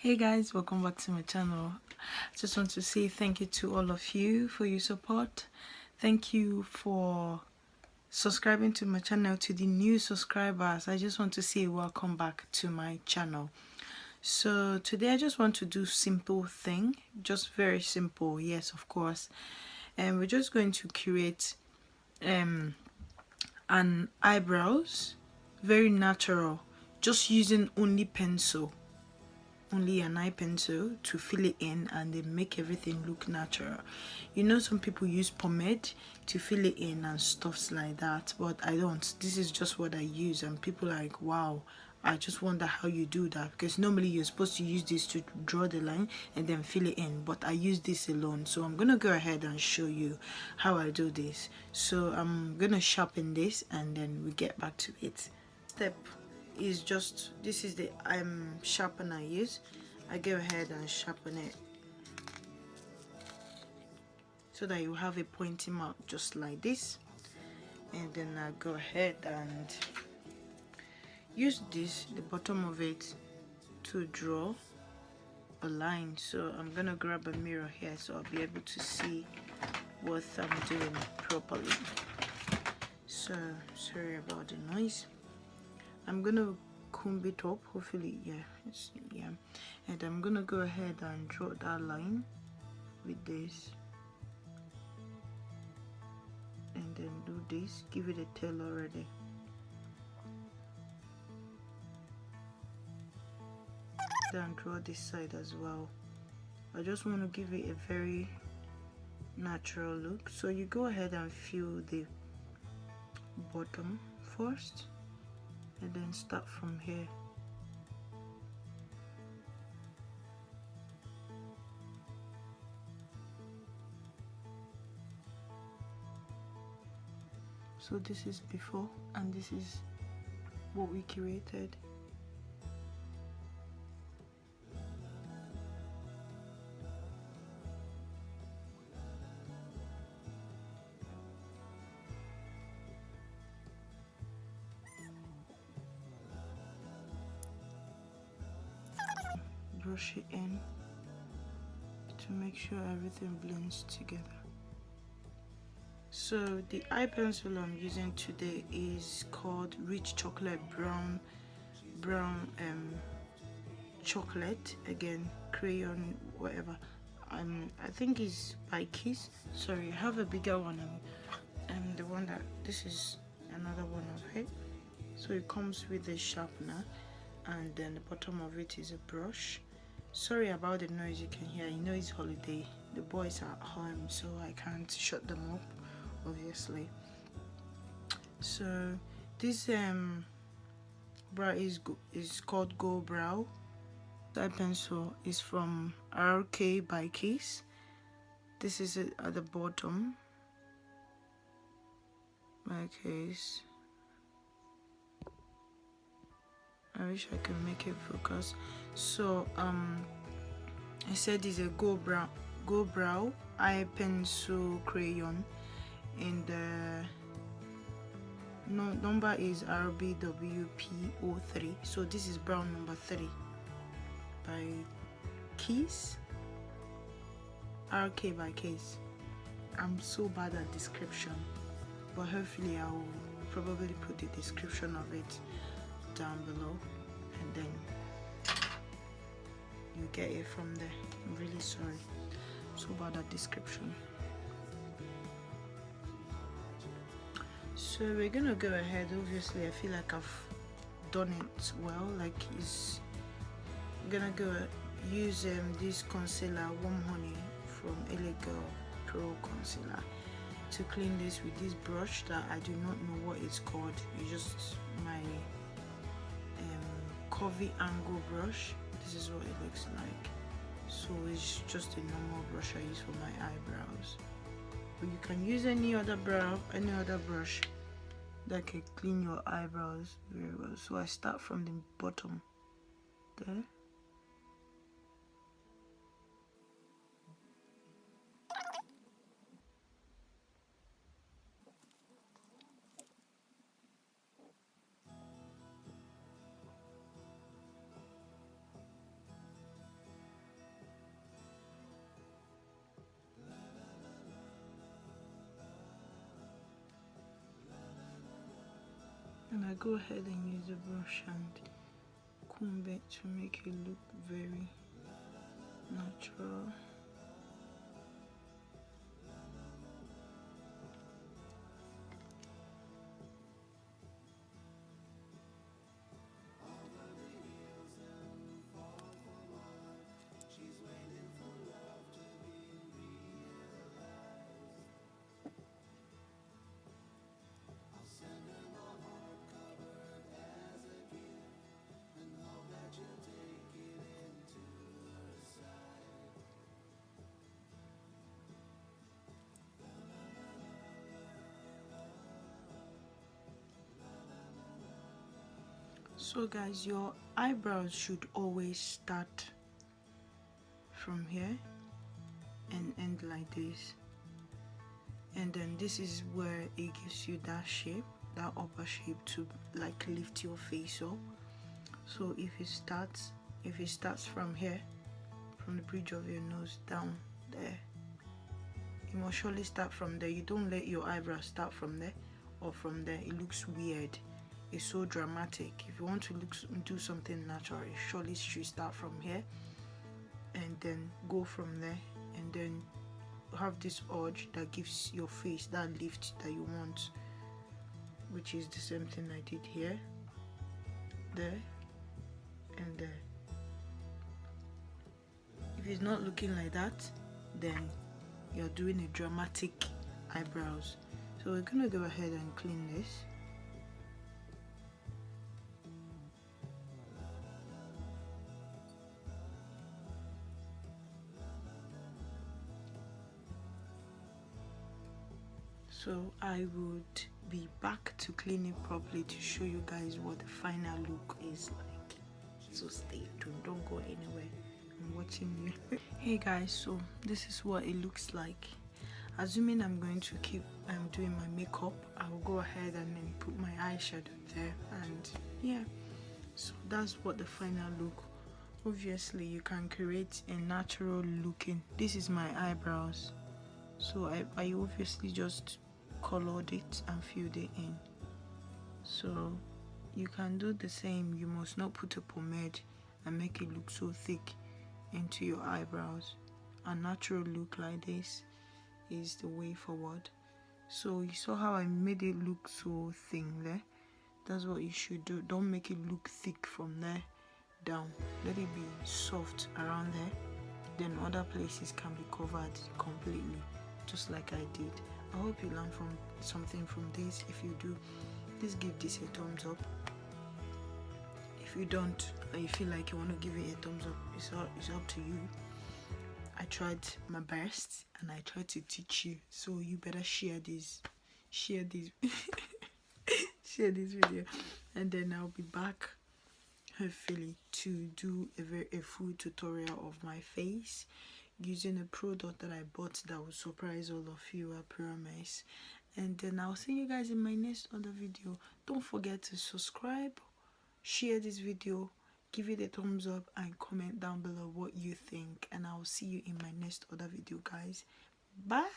Hey guys, welcome back to my channel. Just want to say thank you to all of you for your support. Thank you for subscribing to my channel. To the new subscribers, I just want to say welcome back to my channel. So today I just want to do simple thing, just very simple, yes, of course. And we're just going to create an eyebrows, very natural, just using only an eye pencil to fill it in and then make everything look natural. You know, some people use pomade to fill it in and stuffs like that, but I don't. This is just what I use, and people are like, wow, I just wonder how you do that, because normally you're supposed to use this to draw the line and then fill it in, but I use this alone. So I'm gonna go ahead and show you how I do this. So I'm gonna sharpen this and then we get back to it. Step is just, this is the sharpener I use. I go ahead and sharpen it so that you have a pointing mark just like this, and then I go ahead and use this, the bottom of it, to draw a line. So I'm gonna grab a mirror here so I'll be able to see what I'm doing properly. So sorry about the noise. I'm gonna comb it up, hopefully, yeah, and I'm gonna go ahead and draw that line with this, and then do this, give it a tail already. Then draw this side as well. I just want to give it a very natural look. So you go ahead and fill the bottom first and then start from here. So this is before and this is what we created. Brush it in to make sure everything blends together. So the eye pencil I'm using today is called Rich Chocolate Brown chocolate, again crayon, whatever. I think it's by Kiss. Sorry, I have a bigger one, and the one that, this is another one of it. So it comes with a sharpener, and then the bottom of it is a brush. Sorry about the noise you can hear. You know it's holiday, the boys are at home, so I can't shut them up, obviously. So this brow is called Gold Brow. The pencil is from RK by Kiss. This is it at the bottom. My case. I wish I could make it focus. So I said it's a Gold Brow eye pencil crayon, and the number is RBWP03. So this is brown number 3 by Kiss, RK by Kiss. I'm so bad at description, but hopefully I will probably put the description of it down below, and then you get it from there. I'm really sorry, so bad at description. So we're gonna go ahead. Obviously I feel like I've done it well, like it's gonna go use this concealer Warm Honey from LA Girl Pro Concealer to clean this with this brush that I do not know what it's called. It's just my curvy angle brush. This is what it looks like. So it's just a normal brush I use for my eyebrows, but you can use any other brush that can clean your eyebrows very well. So I start from the bottom there. I go ahead and use the brush and comb it to make it look very natural. So guys, your eyebrows should always start from here and end like this, and then this is where it gives you that shape, that upper shape to like lift your face up. So if it starts from here, from the bridge of your nose down there, you must surely start from there. You don't let your eyebrows start from there or from there. It looks weird. It's so dramatic. If you want to do something natural, you surely should start from here and then go from there, and then have this urge that gives your face that lift that you want, which is the same thing I did here, there, and there. If it's not looking like that, then you're doing a dramatic eyebrows. So we're gonna go ahead and clean this. So I would be back to clean it properly to show you guys what the final look is like. So stay tuned, don't go anywhere. I'm watching you. Hey guys, so this is what it looks like. Assuming I'm going to keep doing my makeup, I will go ahead and then put my eyeshadow there, and yeah, so that's what the final look. Obviously you can create a natural looking. This is my eyebrows, so I obviously just colored it and filled it in. So you can do the same. You must not put a pomade and make it look so thick into your eyebrows. A natural look like this is the way forward. So you saw how I made it look so thin there. That's what you should do. Don't make it look thick from there down. Let it be soft around there, then other places can be covered completely, just like I did. I hope you learn from something from this. If you do, please give this a thumbs up. If you don't, or you feel like you want to give it a thumbs up, it's up to you. I tried my best and I tried to teach you, so you better share this share this video, and then I'll be back hopefully to do a full tutorial of my face using a product that I bought that will surprise all of you, I promise. And then I'll see you guys in my next other video. Don't forget to subscribe, share this video, give it a thumbs up, and comment down below what you think, and I'll see you in my next other video, guys. Bye.